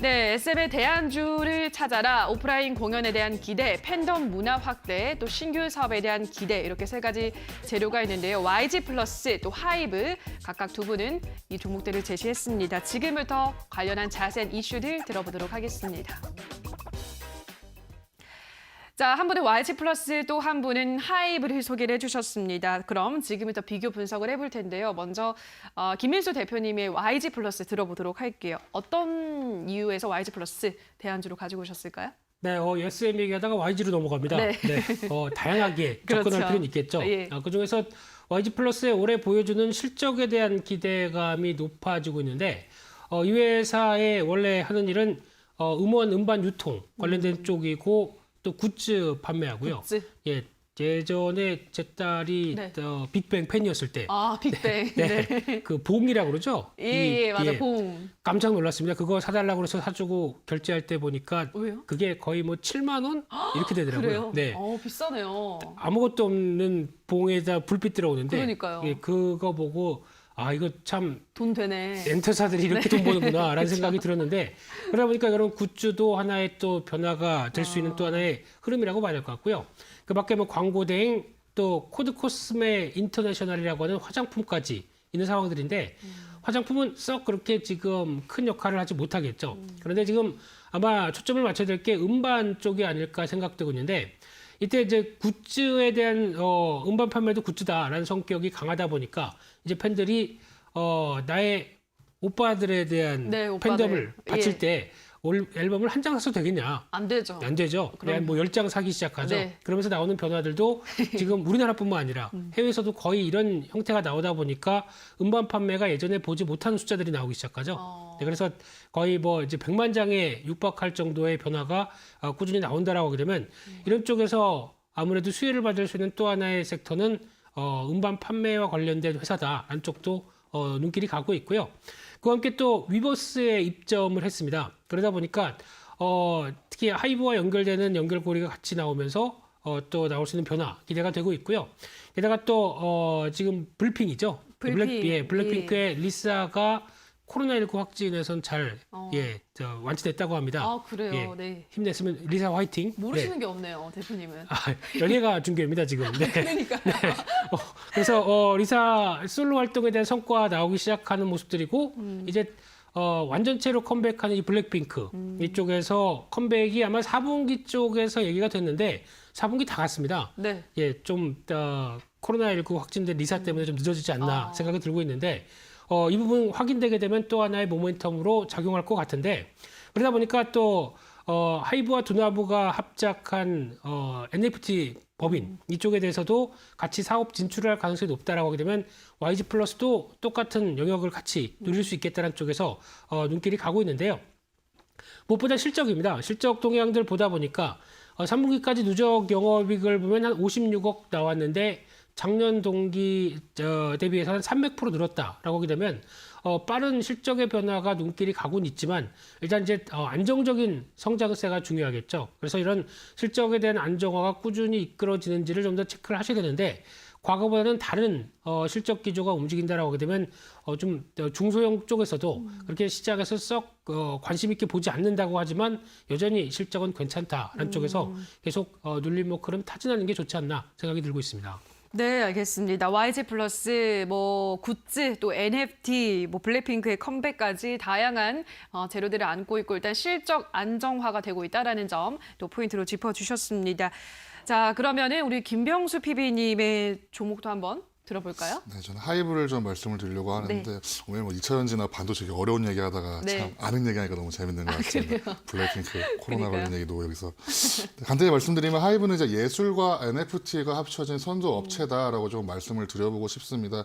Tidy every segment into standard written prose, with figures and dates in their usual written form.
네, SM의 대안주를 찾아라, 오프라인 공연에 대한 기대, 팬덤 문화 확대, 또 신규 사업에 대한 기대 이렇게 세 가지 재료가 있는데요. YG 플러스 또 하이브 각각 두 분은 이 종목들을 제시했습니다. 지금부터 관련한 자세한 이슈들 들어보도록 하겠습니다. 자, 한 분은 YG 플러스 또 한 분은 하이브를 소개를 해주셨습니다. 그럼 지금부터 비교 분석을 해볼 텐데요. 먼저 김민수 대표님의 YG 플러스 들어보도록 할게요. 어떤 이유에서 YG 플러스 대안주로 가지고 오셨을까요? 네, SM 얘기하다가 YG로 넘어갑니다. 네. 다양하게 그렇죠. 접근할 필요는 있겠죠. 예. 그중에서 YG 플러스의 올해 보여주는 실적에 대한 기대감이 높아지고 있는데 이 회사의 원래 하는 일은 음원, 음반 유통 관련된 쪽이고 또 굿즈 판매하고요. 굿즈. 예, 예전에 제 딸이 네. 빅뱅 팬이었을 때 아, 빅뱅. 네. 그 봉이라고 그러죠? 예, 맞아, 봉. 깜짝 놀랐습니다. 그거 사달라고 그래서 사주고 결제할 때 보니까 왜요? 그게 거의 뭐 7만 원 이렇게 되더라고요. 그래요? 네. 비싸네요. 아무것도 없는 봉에다 불빛 들어오는데 그러니까요. 예, 그거 보고 이거 참 돈 되네. 엔터사들이 이렇게 돈 버는구나라는 생각이 들었는데 그러다 보니까 이런 굿즈도 하나의 또 변화가 될 수 있는 또 하나의 흐름이라고 말할 것 같고요. 그 밖에 뭐 광고 대행 또 코드 코스메 인터내셔널이라고 하는 화장품까지 있는 상황들인데 화장품은 썩 그렇게 지금 큰 역할을 하지 못하겠죠. 그런데 지금 아마 초점을 맞춰야 될 게 음반 쪽이 아닐까 생각되고 있는데 이때 이제 굿즈에 대한 음반 판매도 굿즈다라는 성격이 강하다 보니까 이제 팬들이 나의 오빠들에 대한 네, 오빠들. 팬덤을 바칠 예. 때 앨범을 한 장 사서 되겠냐? 안 되죠. 안 되죠. 그냥 뭐 10장 사기 시작하죠. 네. 그러면서 나오는 변화들도 지금 우리나라뿐만 아니라 해외에서도 거의 이런 형태가 나오다 보니까 음반 판매가 예전에 보지 못하는 숫자들이 나오기 시작하죠. 네, 그래서 거의 뭐 이제 100만 장에 육박할 정도의 변화가 꾸준히 나온다라고 하게 되면 이런 쪽에서 아무래도 수혜를 받을 수 있는 또 하나의 섹터는 음반 판매와 관련된 회사다라는 쪽도 눈길이 가고 있고요. 그와 함께 또 위버스에 입점을 했습니다. 그러다 보니까 특히 하이브와 연결되는 연결고리가 같이 나오면서 또 나올 수 있는 변화 기대가 되고 있고요. 게다가 또 지금 블핑이죠. 블핑. 블랙핑크의 리사가 코로나19 확진에선 잘 완치됐다고 합니다. 아, 그래요. 예, 네. 힘냈으면 리사 화이팅. 모르시는 게 없네요, 대표님은. 연예가 중계입니다 지금. 네. 그러니까요. 그래서 리사 솔로 활동에 대한 성과 나오기 시작하는 모습들이고 이제 완전체로 컴백하는 이 블랙핑크 이쪽에서 컴백이 아마 4분기 쪽에서 얘기가 됐는데 4분기 다 갔습니다. 네. 예, 좀 코로나19 확진된 리사 때문에 좀 늦어지지 않나 생각이 들고 있는데 이 부분 확인되게 되면 또 하나의 모멘텀으로 작용할 것 같은데 그러다 보니까 또 하이브와 두나무가 합작한 NFT 법인 이쪽에 대해서도 같이 사업 진출을 할 가능성이 높다라고 하게 되면 YG 플러스도 똑같은 영역을 같이 누릴 수 있겠다는 쪽에서 눈길이 가고 있는데요. 무엇보다 실적입니다. 실적 동향들 보다 보니까 3분기까지 누적 영업이익을 보면 한 56억 나왔는데 작년 동기 대비해서 한 300% 늘었다라고 하게 되면 빠른 실적의 변화가 눈길이 가고는 있지만 일단 이제 안정적인 성장세가 중요하겠죠. 그래서 이런 실적에 대한 안정화가 꾸준히 이끌어지는지를 좀 더 체크를 하셔야 되는데 과거보다는 다른 실적 기조가 움직인다라고 하게 되면 좀 중소형 쪽에서도 그렇게 시장에서 썩 관심 있게 보지 않는다고 하지만 여전히 실적은 괜찮다라는 쪽에서 계속 눌림목 흐름 타진하는 게 좋지 않나 생각이 들고 있습니다. 네, 알겠습니다. YG 플러스, 굿즈, 또 NFT, 블랙핑크의 컴백까지 다양한 재료들을 안고 있고 일단 실적 안정화가 되고 있다는 점 또 포인트로 짚어주셨습니다. 자, 그러면은 우리 김병수 PB님의 종목도 한번 들어볼까요? 네, 저는 하이브를 좀 말씀을 드리려고 하는데 오늘 뭐 2차전지나 반도체 어려운 얘기하다가 참 아는 얘기하니까 너무 재밌는 것 같습니다. 블랙핑크 코로나 관련 얘기도 여기서 간단히 말씀드리면 하이브는 이제 예술과 NFT가 합쳐진 선도 업체다라고 좀 말씀을 드려보고 싶습니다.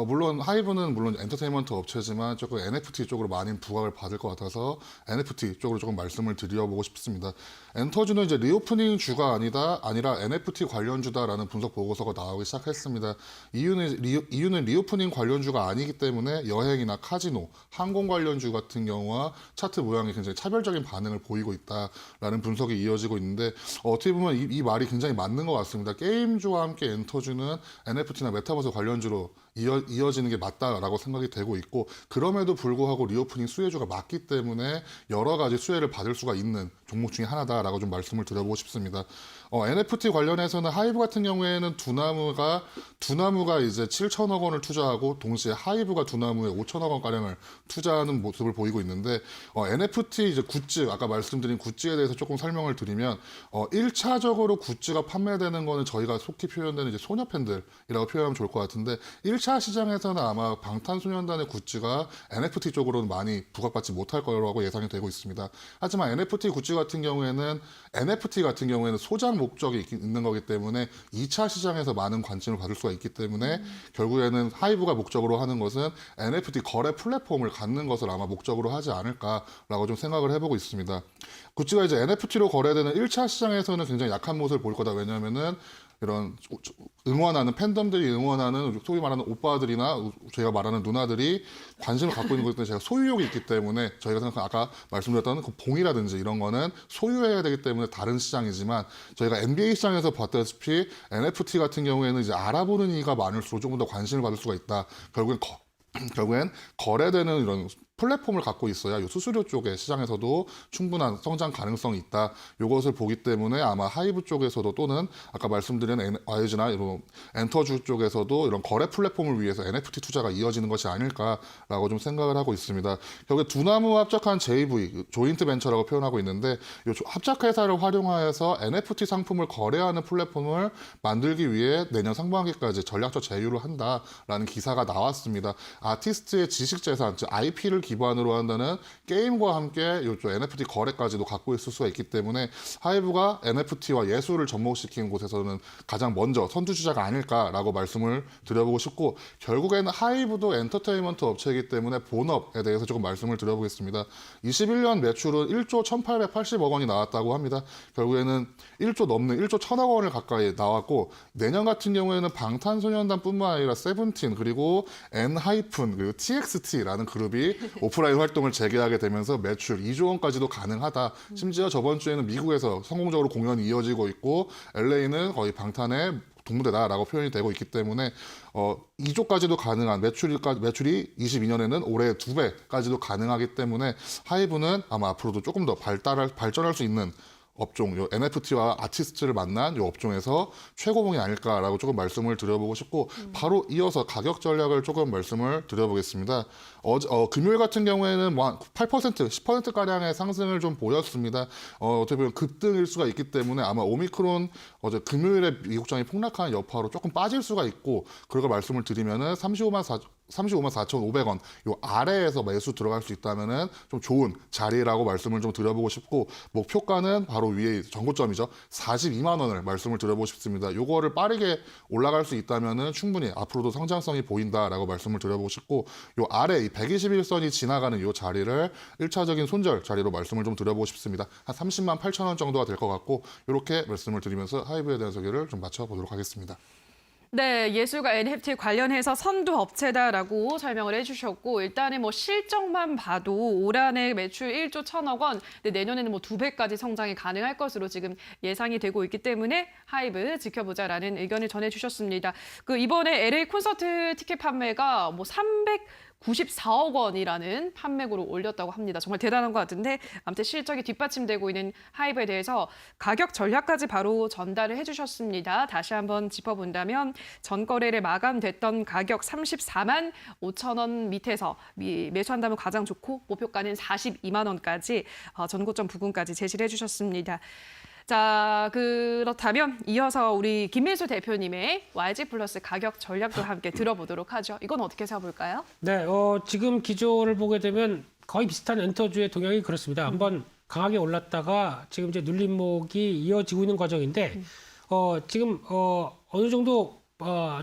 물론 하이브는 엔터테인먼트 업체지만 조금 NFT 쪽으로 많은 부각을 받을 것 같아서 NFT 쪽으로 조금 말씀을 드려보고 싶습니다. 엔터주는 이제 리오프닝 주가 아니라 NFT 관련주다라는 분석 보고서가 나오기 시작했습니다. 이유는 리오프닝 관련주가 아니기 때문에 여행이나 카지노, 항공 관련주 같은 경우와 차트 모양이 굉장히 차별적인 반응을 보이고 있다라는 분석이 이어지고 있는데 어떻게 보면 이 말이 굉장히 맞는 것 같습니다. 게임주와 함께 엔터주는 NFT나 메타버스 관련주로 이어지는 게 맞다라고 생각이 되고 있고 그럼에도 불구하고 리오프닝 수혜주가 맞기 때문에 여러 가지 수혜를 받을 수가 있는 종목 중에 하나다라고 좀 말씀을 드려보고 싶습니다. NFT 관련해서는 하이브 같은 경우에는 두나무가 이제 7천억 원을 투자하고 동시에 하이브가 두나무에 5천억 원 가량을 투자하는 모습을 보이고 있는데 NFT 이제 굿즈 아까 말씀드린 굿즈에 대해서 조금 설명을 드리면 1차적으로 굿즈가 판매되는 거는 저희가 속히 표현되는 이제 소녀팬들이라고 표현하면 좋을 것 같은데 1차 시장에서는 아마 방탄소년단의 굿즈가 NFT 쪽으로는 많이 부각받지 못할 거라고 예상이 되고 있습니다. 하지만 NFT 굿즈 같은 경우에는 소장 목적이 있는 거기 때문에 2차 시장에서 많은 관심을 받을 수가 있기 때문에 결국에는 하이브가 목적으로 하는 것은 NFT 거래 플랫폼을 갖는 것을 아마 목적으로 하지 않을까라고 좀 생각을 해보고 있습니다. 굿즈가 이제 NFT로 거래되는 1차 시장에서는 굉장히 약한 모습을 보일 거다. 왜냐하면은 이런 응원하는 팬덤들이 응원하는 소위 말하는 오빠들이나 저희가 말하는 누나들이 관심을 갖고 있는 것에 제가 소유욕이 있기 때문에 저희가 생각한 아까 말씀드렸던 그 봉이라든지 이런 거는 소유해야 되기 때문에 다른 시장이지만 저희가 NBA 시장에서 봤다시피 NFT 같은 경우에는 이제 알아보는 이가 많을수록 조금 더 관심을 받을 수가 있다. 결국엔 거래되는 이런 플랫폼을 갖고 있어야 이 수수료 쪽의 시장에서도 충분한 성장 가능성이 있다. 이것을 보기 때문에 아마 하이브 쪽에서도 또는 아까 말씀드린 YG나 이런 엔터주 쪽에서도 이런 거래 플랫폼을 위해서 NFT 투자가 이어지는 것이 아닐까라고 좀 생각을 하고 있습니다. 결국에 두나무와 합작한 JV, 조인트 벤처라고 표현하고 있는데 이 합작 회사를 활용하여서 NFT 상품을 거래하는 플랫폼을 만들기 위해 내년 상반기까지 전략적 제휴를 한다라는 기사가 나왔습니다. 아티스트의 지식 재산, 즉 IP를 기반으로 한다는 게임과 함께 이쪽 NFT 거래까지도 갖고 있을 수가 있기 때문에 하이브가 NFT와 예술을 접목시킨 곳에서는 가장 먼저 선두주자가 아닐까라고 말씀을 드려보고 싶고 결국에는 하이브도 엔터테인먼트 업체이기 때문에 본업에 대해서 조금 말씀을 드려보겠습니다. 21년 매출은 1조 1,880억 원이 나왔다고 합니다. 결국에는 1조 넘는 1조 1,000억 원을 가까이 나왔고 내년 같은 경우에는 방탄소년단뿐만 아니라 세븐틴 그리고 엔하이픈 그리고 TXT라는 그룹이 오프라인 활동을 재개하게 되면서 매출 2조 원까지도 가능하다. 심지어 저번 주에는 미국에서 성공적으로 공연이 이어지고 있고 LA는 거의 방탄의 동무대다라고 표현이 되고 있기 때문에 2조까지도 가능한 매출이 22년에는 올해 2배까지도 가능하기 때문에 하이브는 아마 앞으로도 조금 더 발전할 수 있는 업종, 요 NFT와 아티스트를 만난 이 업종에서 최고봉이 아닐까라고 조금 말씀을 드려보고 싶고 바로 이어서 가격 전략을 조금 말씀을 드려보겠습니다. 금요일 같은 경우에는 뭐 8%, 10%가량의 상승을 좀 보였습니다. 어떻게 보면 급등일 수가 있기 때문에 아마 오미크론 어제 금요일에 미국장이 폭락한 여파로 조금 빠질 수가 있고 그걸 말씀을 드리면은 35만 4,500원 요 아래에서 매수 들어갈 수 있다면은 좀 좋은 자리라고 말씀을 좀 드려보고 싶고 목표가는 바로 위에 전고점이죠. 42만 원을 말씀을 드려보고 싶습니다. 요거를 빠르게 올라갈 수 있다면은 충분히 앞으로도 성장성이 보인다라고 말씀을 드려보고 싶고 요 아래 이 121선이 지나가는 요 자리를 1차적인 손절 자리로 말씀을 좀 드려보고 싶습니다. 한 30만 8천 원 정도가 될 것 같고 이렇게 말씀을 드리면서 하이브에 대한 소개를 좀 마쳐보도록 하겠습니다. 네, 예술과 NFT 관련해서 선두 업체다라고 설명을 해주셨고 일단은 뭐 실적만 봐도 올 한해 매출 1조 1,000억 원, 근데 내년에는 뭐 2배까지 성장이 가능할 것으로 지금 예상이 되고 있기 때문에 하이브 지켜보자라는 의견을 전해주셨습니다. 그 이번에 LA 콘서트 티켓 판매가 뭐 394억 원이라는 판매고를 올렸다고 합니다. 정말 대단한 것 같은데 아무튼 실적이 뒷받침되고 있는 하이브에 대해서 가격 전략까지 바로 전달을 해주셨습니다. 다시 한번 짚어본다면 전거래를 마감됐던 가격 34만 5천 원 밑에서 매수한다면 가장 좋고 목표가는 42만 원까지 전고점 부근까지 제시를 해주셨습니다. 자, 그렇다면 이어서 우리 김민수 대표님의 YG 플러스 가격 전략도 함께 들어보도록 하죠. 이건 어떻게 세워볼까요? 네, 지금 기조를 보게 되면 거의 비슷한 엔터주의 동향이 그렇습니다. 한번 강하게 올랐다가 지금 이제 눌림목이 이어지고 있는 과정인데 지금 어느 정도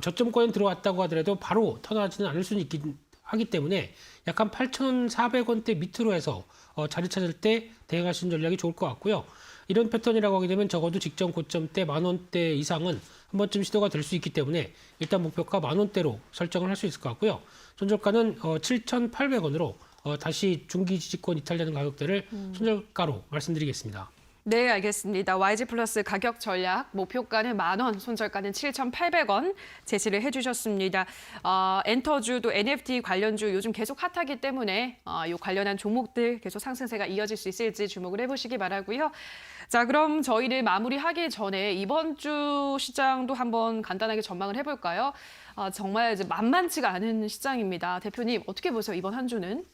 저점권에 들어왔다고 하더라도 바로 턴하지는 않을 수는 있긴 하기 때문에 약간 8,400원대 밑으로 해서 자리 찾을 때 대응하시는 전략이 좋을 것 같고요. 이런 패턴이라고 하게 되면 적어도 직전 고점대 10,000원대 이상은 한 번쯤 시도가 될 수 있기 때문에 일단 목표가 10,000원대로 설정을 할 수 있을 것 같고요. 손절가는 7,800원으로 다시 중기 지지권 이탈되는 가격대를 손절가로 말씀드리겠습니다. 네, 알겠습니다. YG 플러스 가격 전략, 목표가는 10,000원, 손절가는 7,800원 제시를 해주셨습니다. 엔터주 또 NFT 관련주 요즘 계속 핫하기 때문에 이 관련한 종목들 계속 상승세가 이어질 수 있을지 주목을 해보시기 바라고요. 자, 그럼 저희를 마무리하기 전에 이번 주 시장도 한번 간단하게 전망을 해볼까요? 정말 이제 만만치가 않은 시장입니다. 대표님 어떻게 보세요, 이번 한 주는?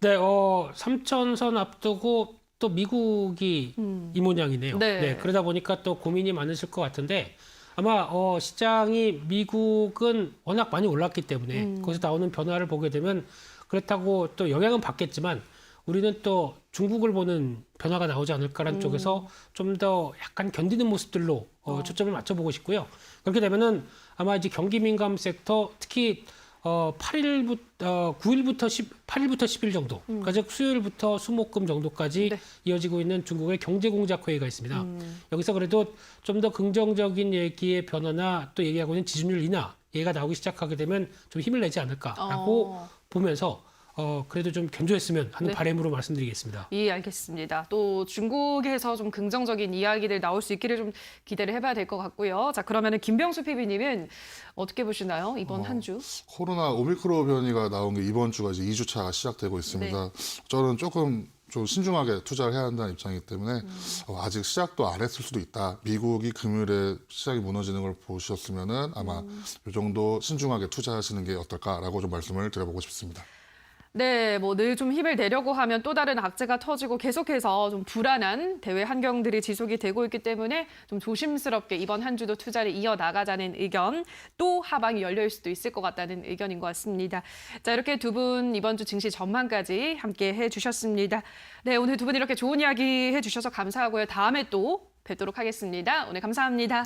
네, 3천선 앞두고 또 미국이 이 모양이네요. 네. 그러다 보니까 또 고민이 많으실 것 같은데 아마 시장이 미국은 워낙 많이 올랐기 때문에 거기서 나오는 변화를 보게 되면 그렇다고 또 영향은 받겠지만 우리는 또 중국을 보는 변화가 나오지 않을까라는 쪽에서 좀 더 약간 견디는 모습들로 초점을 맞춰보고 싶고요. 그렇게 되면은 아마 이제 경기 민감 섹터 특히 8일부터 10일 정도, 그러니까 즉 수요일부터 수목금 정도까지 네. 이어지고 있는 중국의 경제공작 회의가 있습니다. 여기서 그래도 좀 더 긍정적인 얘기의 변화나 또 얘기하고 있는 지준율 인하 얘기가 나오기 시작하게 되면 좀 힘을 내지 않을까라고 보면서 그래도 좀 견조했으면 하는 네. 바람으로 말씀드리겠습니다. 예, 알겠습니다. 또 중국에서 좀 긍정적인 이야기들 나올 수 있기를 좀 기대를 해봐야 될 것 같고요. 자, 그러면은 김병수 PB님은 어떻게 보시나요? 이번 한 주? 코로나 오미크론 변이가 나온 게 이번 주가 이제 2주차가 시작되고 있습니다. 저는 조금 좀 신중하게 투자를 해야 한다는 입장이기 때문에 아직 시작도 안 했을 수도 있다. 미국이 금요일에 시장이 무너지는 걸 보셨으면은 아마 이 정도 신중하게 투자하시는 게 어떨까라고 좀 말씀을 드려보고 싶습니다. 네, 뭐 늘 좀 힘을 내려고 하면 또 다른 악재가 터지고 계속해서 좀 불안한 대외 환경들이 지속이 되고 있기 때문에 좀 조심스럽게 이번 한 주도 투자를 이어나가자는 의견, 또 하방이 열릴 수도 있을 것 같다는 의견인 것 같습니다. 자, 이렇게 두 분 이번 주 증시 전망까지 함께 해주셨습니다. 네, 오늘 두 분 이렇게 좋은 이야기 해주셔서 감사하고요. 다음에 또 뵙도록 하겠습니다. 오늘 감사합니다.